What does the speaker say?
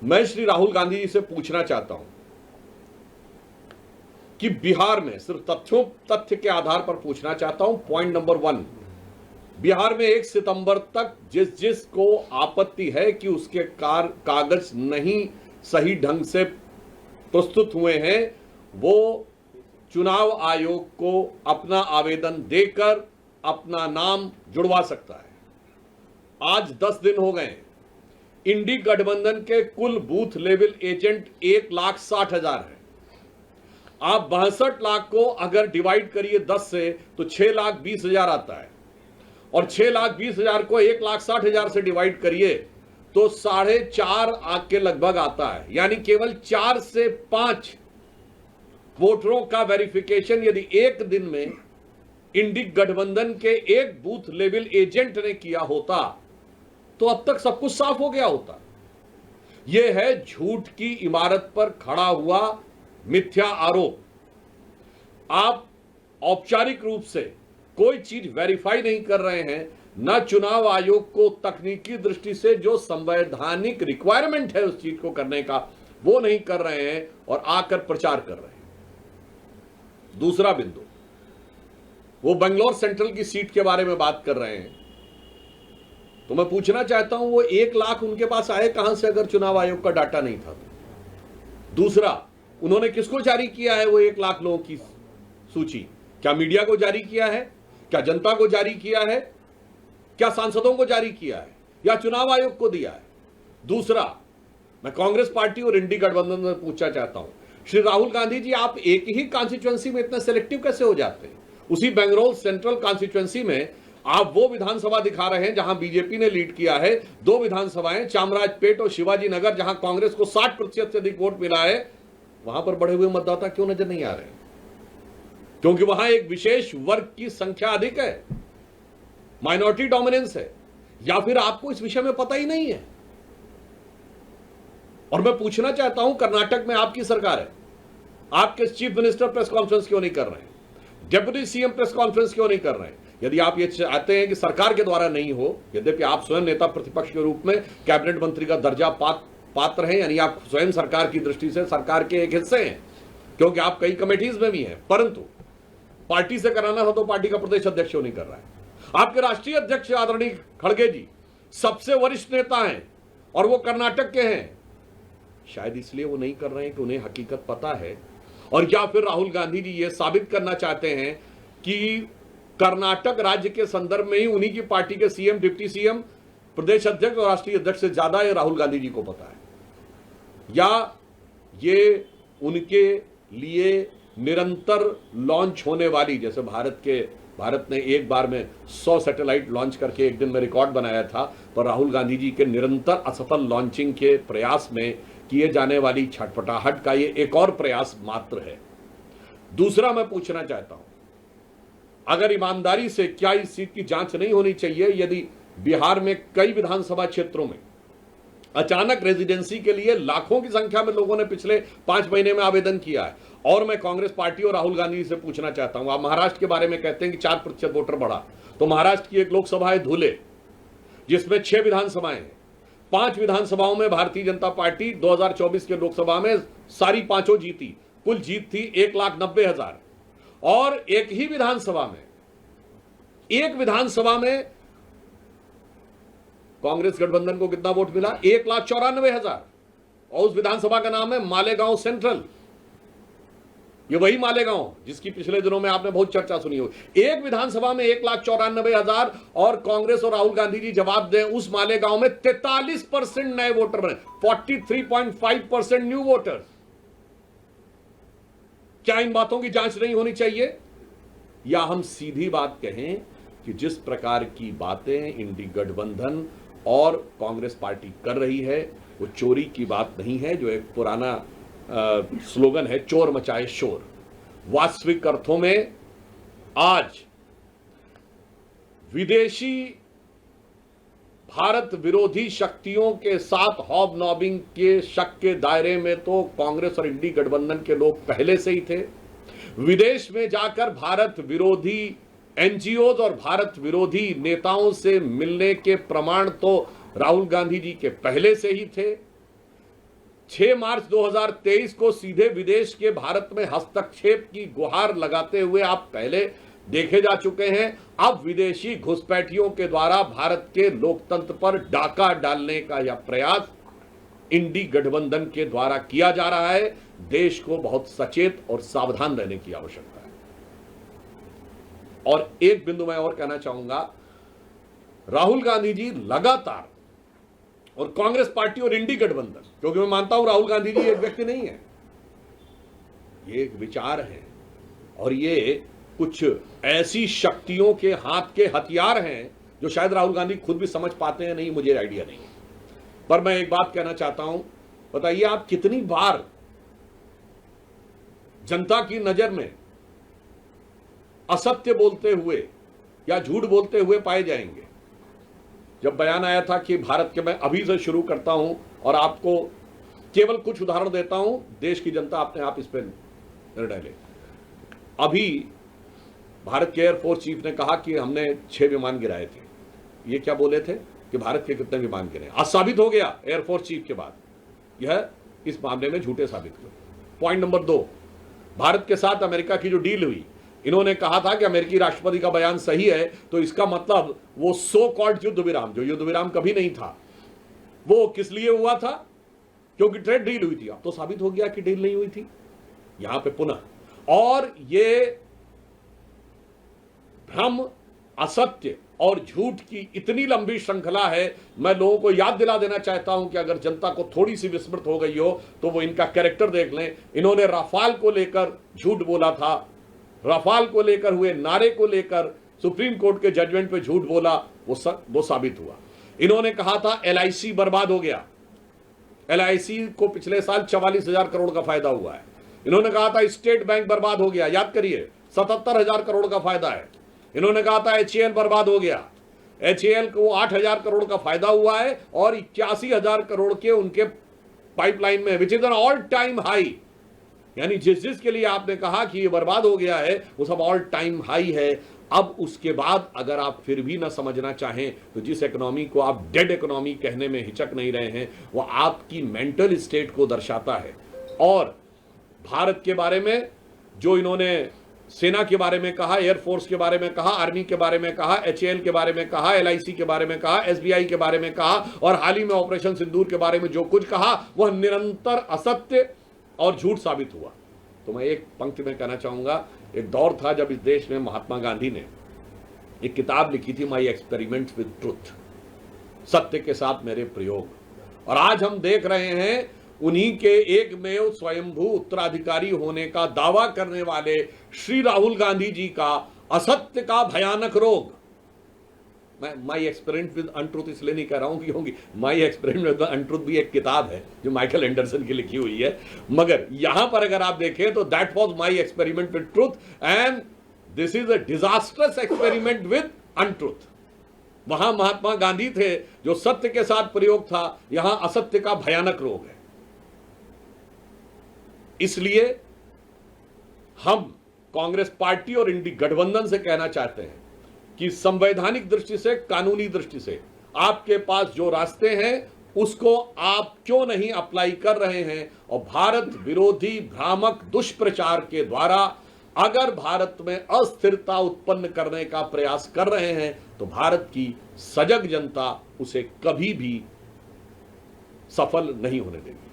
मैं श्री राहुल गांधी जी से पूछना चाहता हूं कि बिहार में सिर्फ तथ्य के आधार पर पूछना चाहता हूं। पॉइंट नंबर 1, बिहार में 1 सितंबर तक जिसको आपत्ति है कि उसके कागज नहीं सही ढंग से प्रस्तुत हुए हैं, वो चुनाव आयोग को अपना आवेदन देकर अपना नाम जुड़वा सकता है। आज 10 दिन हो गए। इंडी गठबंधन के कुल बूथ लेवल एजेंट 1,60,000 है। आप 62 लाख को अगर डिवाइड करिए 10 से तो 6,20,000 आता है, और 6,20,000 को 1,60,000 से डिवाइड करिए तो 4.5 के लगभग आता है। यानी केवल 4 से 5 वोटरों का वेरिफिकेशन यदि एक दिन में इंडी गठबंधन के एक बूथ लेवल एजेंट ने किया होता तो अब तक सब कुछ साफ हो गया होता। यह है झूठ की इमारत पर खड़ा हुआ मिथ्या आरोप। आप औपचारिक रूप से कोई चीज वेरीफाई नहीं कर रहे हैं, न चुनाव आयोग को तकनीकी दृष्टि से जो संवैधानिक रिक्वायरमेंट है उस चीज को करने का वो नहीं कर रहे हैं, और आकर प्रचार कर रहे हैं। दूसरा बिंदु, वो बेंगलोर सेंट्रल की सीट के बारे में बात कर रहे हैं, तो मैं पूछना चाहता हूं वो 1 लाख उनके पास आए कहां से अगर चुनाव आयोग का डाटा नहीं था तो? दूसरा, उन्होंने किसको जारी किया है वो 1 लाख लोगों की सूची? क्या मीडिया को जारी किया है? क्या जनता को जारी किया है? क्या सांसदों को जारी किया है, या चुनाव आयोग को दिया है? दूसरा, मैं कांग्रेस पार्टी और इंडी गठबंधन में पूछना चाहता हूं, श्री राहुल गांधी जी, आप एक ही कॉन्स्टिट्यूएंसी में इतने सिलेक्टिव कैसे हो जाते हैं? उसी बेंगलोर सेंट्रल कॉन्स्टिट्यूएंसी में आप वो विधानसभा दिखा रहे हैं जहां बीजेपी ने लीड किया है, 2 विधानसभाएं चामराजपेट और शिवाजी नगर, जहां कांग्रेस को 60% से अधिक वोट मिला है, वहां पर बढ़े हुए मतदाता क्यों नजर नहीं आ रहे? क्योंकि वहां एक विशेष वर्ग की संख्या अधिक है, माइनॉरिटी डोमिनेंस है, या फिर आपको इस विषय में पता ही नहीं है? और मैं पूछना चाहता हूं, कर्नाटक में आपकी सरकार है, आपके चीफ मिनिस्टर प्रेस कॉन्फ्रेंस क्यों नहीं कर रहे हैं? डेप्यूटी सीएम प्रेस कॉन्फ्रेंस क्यों नहीं कर रहे हैं? यदि आप ये चाहते हैं कि सरकार के द्वारा नहीं हो, यद्यपि आप स्वयं नेता प्रतिपक्ष के रूप में कैबिनेट मंत्री का दर्जा पात्र हैं, यानी आप स्वयं सरकार की दृष्टि से सरकार के एक हिस्से हैं, क्योंकि आप कई कमेटीज में भी हैं, परंतु पार्टी से कराना था तो पार्टी का प्रदेश अध्यक्ष क्यों नहीं कर रहा है? आपके राष्ट्रीय अध्यक्ष आदरणीय खड़गे जी सबसे वरिष्ठ नेता हैं और वो कर्नाटक के हैं। शायद इसलिए वो नहीं कर रहे हैं कि उन्हें हकीकत पता है, और या फिर राहुल गांधी जी ये साबित करना चाहते हैं कि कर्नाटक राज्य के संदर्भ में ही उन्हीं की पार्टी के सीएम, डिप्टी सीएम, प्रदेश अध्यक्ष और राष्ट्रीय अध्यक्ष से ज्यादा ये राहुल गांधी जी को पता है, या ये उनके लिए निरंतर लॉन्च होने वाली, जैसे भारत ने एक बार में 100 सैटेलाइट लॉन्च करके एक दिन में रिकॉर्ड बनाया था, पर राहुल गांधी जी के निरंतर असफल लॉन्चिंग के प्रयास में किए जाने वाली छटपटाहट का ये एक और प्रयास मात्र है। दूसरा, मैं पूछना चाहता हूं, अगर ईमानदारी से क्या इस सीट की जांच नहीं होनी चाहिए? यदि बिहार में कई विधानसभा क्षेत्रों में अचानक रेजिडेंसी के लिए लाखों की संख्या में लोगों ने पिछले 5 महीने में आवेदन किया है, और मैं कांग्रेस पार्टी और राहुल गांधी से पूछना चाहता हूं, आप महाराष्ट्र के बारे में कहते हैं कि 4% वोटर बढ़ा, तो महाराष्ट्र की एक लोकसभा है धुले, जिसमें 6 विधानसभाएं हैं। 5 विधानसभाओं में भारतीय जनता पार्टी 2024 के लोकसभा में सारी 5 जीती, कुल जीत थी 1,90,000, और एक विधानसभा में कांग्रेस गठबंधन को कितना वोट मिला? 1,94,000, और उस विधानसभा का नाम है मालेगांव सेंट्रल। ये वही मालेगांव जिसकी पिछले दिनों में आपने बहुत चर्चा सुनी होगी। एक विधानसभा में 1,94,000, और कांग्रेस और राहुल गांधी जी जवाब दें, उस मालेगांव में 43% नए वोटर बने, 43.5% न्यू वोटर्स। क्या इन बातों की जांच नहीं होनी चाहिए? या हम सीधी बात कहें कि जिस प्रकार की बातें इंडी गठबंधन और कांग्रेस पार्टी कर रही है वो चोरी की बात नहीं है, जो एक पुराना स्लोगन है, चोर मचाए शोर। वास्तविक अर्थों में आज विदेशी भारत विरोधी शक्तियों के साथ हॉबनॉबिंग के शक के दायरे में तो कांग्रेस और इंडी गठबंधन के लोग पहले से ही थे। विदेश में जाकर भारत विरोधी एनजीओज और भारत विरोधी नेताओं से मिलने के प्रमाण तो राहुल गांधी जी के पहले से ही थे। 6 मार्च 2023 को सीधे विदेश के भारत में हस्तक्षेप की गुहार लगाते हुए आप पहले देखे जा चुके हैं। अब विदेशी घुसपैठियों के द्वारा भारत के लोकतंत्र पर डाका डालने का यह प्रयास इंडी गठबंधन के द्वारा किया जा रहा है। देश को बहुत सचेत और सावधान रहने की आवश्यकता है। और एक बिंदु मैं और कहना चाहूंगा, राहुल गांधी जी लगातार, और कांग्रेस पार्टी और इंडी गठबंधन, क्योंकि मैं मानता हूं राहुल गांधी जी एक व्यक्ति नहीं है, ये एक विचार है और ये कुछ ऐसी शक्तियों के हाथ के हथियार हैं जो शायद राहुल गांधी खुद भी समझ पाते हैं नहीं, मुझे आइडिया नहीं है। पर मैं एक बात कहना चाहता हूं, बताइए आप कितनी बार जनता की नजर में असत्य बोलते हुए या झूठ बोलते हुए पाए जाएंगे। जब बयान आया था कि भारत के, मैं अभी से शुरू करता हूं और आपको केवल कुछ उदाहरण देता हूं, देश की जनता अपने आप इस पर निर्णय ले। अभी भारत के एयरफोर्स चीफ ने कहा कि हमने 6 विमान गिराए थे। ये क्या बोले थे कि भारत के कितने विमान गिरे? आज साबित हो गया एयरफोर्स चीफ के बाद, यह इस मामले में झूठे साबित हुए। पॉइंट नंबर 2, भारत के साथ अमेरिका की जो डील हुई, इन्होंने कहा था कि अमेरिकी राष्ट्रपति का बयान सही है, तो इसका मतलब वो सो कॉल्ड युद्ध विराम, जो युद्ध विराम कभी नहीं था, वो किस लिए हुआ था? क्योंकि ट्रेड डील हुई थी। अब तो साबित हो गया कि डील नहीं हुई थी यहां पे पुनः। और ये भ्रम, असत्य और झूठ की इतनी लंबी श्रृंखला है। मैं लोगों को याद दिला देना चाहता हूं कि अगर जनता को थोड़ी सी विस्मृत हो गई हो तो वो इनका कैरेक्टर देख लें। इन्होंने रफाल को लेकर झूठ बोला था, रफाल को लेकर हुए नारे को लेकर सुप्रीम कोर्ट के जजमेंट पे झूठ बोला, वो साबित हुआ। इन्होंने कहा था LIC बर्बाद हो गया, LIC को पिछले साल 44,000 करोड़ का फायदा हुआ है। इन्होंने कहा था स्टेट बैंक बर्बाद हो गया, याद करिए 77,000 करोड़ का फायदा है। इन्होंने कहा था HAL बर्बाद हो गया, HAL को 8,000 करोड़ का फायदा हुआ है और 81,000 करोड़ के उनके पाइपलाइन में, which is an all time high. यानी जिसके लिए आपने कहा कि ये बर्बाद हो गया है, वो सब ऑल टाइम हाई है। अब उसके बाद अगर आप फिर भी ना समझना चाहें तो जिस इकोनॉमी को आप डेड इकोनॉमी कहने में हिचक नहीं रहे हैं, वो आपकी मेंटल स्टेट को दर्शाता है। और भारत के बारे में जो इन्होंने सेना के बारे में कहा, एयरफोर्स के बारे में कहा, आर्मी के बारे में कहा, HAL के बारे में कहा, LIC के बारे में कहा, SBI के बारे में कहा, और हाल ही में ऑपरेशन सिंदूर के बारे में जो कुछ कहा, वह निरंतर असत्य और झूठ साबित हुआ। तो मैं एक पंक्ति में कहना चाहूंगा, एक दौर था जब इस देश में महात्मा गांधी ने एक किताब लिखी थी, माई एक्सपेरिमेंट विद ट्रुथ, सत्य के साथ मेरे प्रयोग। और आज हम देख रहे हैं उन्हीं के एकमेव स्वयंभू उत्तराधिकारी होने का दावा करने वाले श्री राहुल गांधी जी का असत्य का भयानक रोग। मैं माई एक्सपेरिमेंट विद अनट्रूथ इसलिए नहीं कह रहा हूं क्योंकि माई एक्सपेरिमेंट विद अनट्रूथ भी एक किताब है जो माइकल एंडरसन की लिखी हुई है, मगर यहां पर अगर आप देखें तो that was my experiment with truth and this is a disastrous experiment with untruth. वहां महात्मा गांधी थे जो सत्य के साथ प्रयोग था, यहां असत्य का भयानक रोग है। इसलिए हम कांग्रेस पार्टी और इंडी गठबंधन से कहना चाहते हैं कि संवैधानिक दृष्टि से, कानूनी दृष्टि से आपके पास जो रास्ते हैं उसको आप क्यों नहीं अप्लाई कर रहे हैं, और भारत विरोधी भ्रामक दुष्प्रचार के द्वारा अगर भारत में अस्थिरता उत्पन्न करने का प्रयास कर रहे हैं तो भारत की सजग जनता उसे कभी भी सफल नहीं होने देगी।